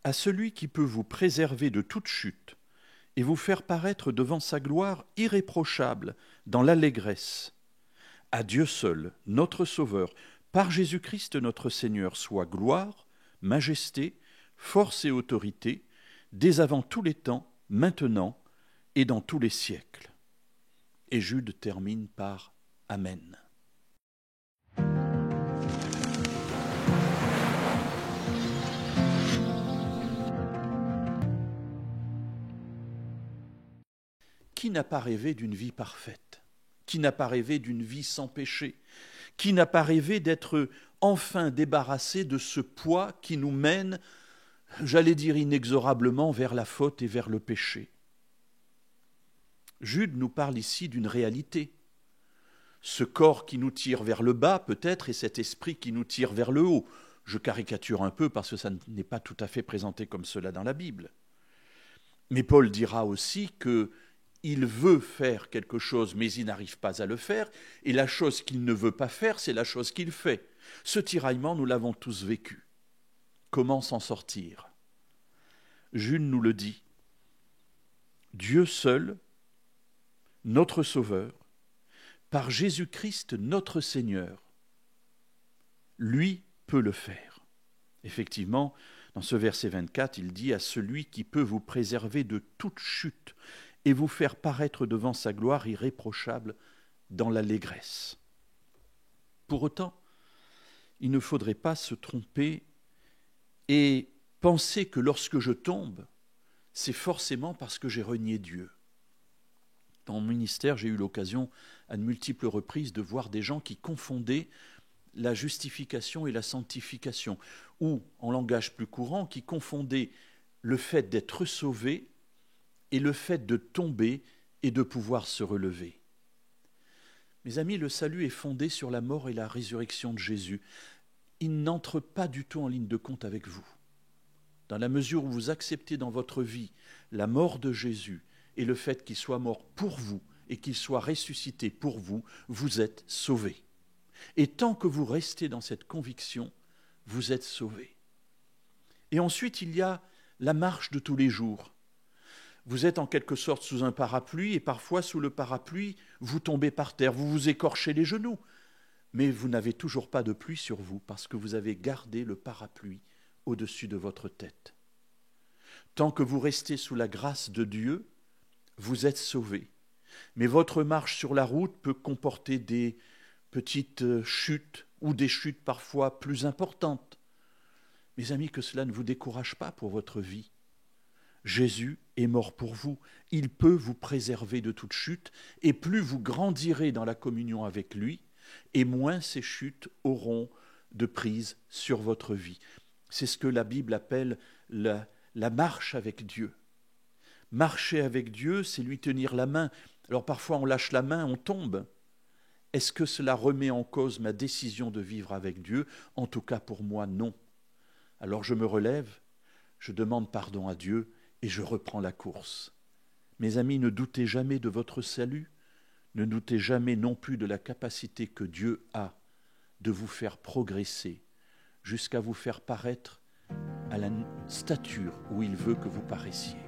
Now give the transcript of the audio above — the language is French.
À celui qui peut vous préserver de toute chute et vous faire paraître devant sa gloire irréprochable dans l'allégresse. À Dieu seul, notre Sauveur, par Jésus-Christ notre Seigneur, soit gloire, majesté, force et autorité, dès avant tous les temps, maintenant et dans tous les siècles. Et Jude termine par Amen. Qui n'a pas rêvé d'une vie parfaite? Qui n'a pas rêvé d'une vie sans péché? Qui n'a pas rêvé d'être enfin débarrassé de ce poids qui nous mène, j'allais dire inexorablement, vers la faute et vers le péché? Jude nous parle ici d'une réalité. Ce corps qui nous tire vers le bas peut-être et cet esprit qui nous tire vers le haut. Je caricature un peu parce que ça n'est pas tout à fait présenté comme cela dans la Bible. Mais Paul dira aussi qu'il veut faire quelque chose, mais il n'arrive pas à le faire, et la chose qu'il ne veut pas faire, c'est la chose qu'il fait. Ce tiraillement, nous l'avons tous vécu. Comment s'en sortir? Jude nous le dit. Dieu seul, notre Sauveur, par Jésus-Christ notre Seigneur, lui peut le faire. Effectivement, dans ce verset 24, il dit « À celui qui peut vous préserver de toute chute et vous faire paraître devant sa gloire irréprochable dans l'allégresse. » Pour autant, il ne faudrait pas se tromper et penser que lorsque je tombe, c'est forcément parce que j'ai renié Dieu. Dans mon ministère, j'ai eu l'occasion à de multiples reprises de voir des gens qui confondaient la justification et la sanctification, ou, en langage plus courant, qui confondaient le fait d'être sauvé et le fait de tomber et de pouvoir se relever. Mes amis, le salut est fondé sur la mort et la résurrection de Jésus. Il n'entre pas du tout en ligne de compte avec vous. Dans la mesure où vous acceptez dans votre vie la mort de Jésus et le fait qu'il soit mort pour vous et qu'il soit ressuscité pour vous, vous êtes sauvés. Et tant que vous restez dans cette conviction, vous êtes sauvés. Et ensuite, il y a la marche de tous les jours. Vous êtes en quelque sorte sous un parapluie et parfois sous le parapluie, vous tombez par terre, vous vous écorchez les genoux. Mais vous n'avez toujours pas de pluie sur vous parce que vous avez gardé le parapluie au-dessus de votre tête. Tant que vous restez sous la grâce de Dieu, vous êtes sauvés. Mais votre marche sur la route peut comporter des petites chutes ou des chutes parfois plus importantes. Mes amis, que cela ne vous décourage pas pour votre vie. Jésus est mort pour vous. Il peut vous préserver de toute chute et plus vous grandirez dans la communion avec lui et moins ces chutes auront de prise sur votre vie. C'est ce que la Bible appelle la marche avec Dieu. Marcher avec Dieu, c'est lui tenir la main. Alors parfois on lâche la main, on tombe. Est-ce que cela remet en cause ma décision de vivre avec Dieu? En tout cas pour moi, non. Alors je me relève, je demande pardon à Dieu et je reprends la course. Mes amis, ne doutez jamais de votre salut, ne doutez jamais non plus de la capacité que Dieu a de vous faire progresser jusqu'à vous faire paraître à la stature où il veut que vous paraissiez.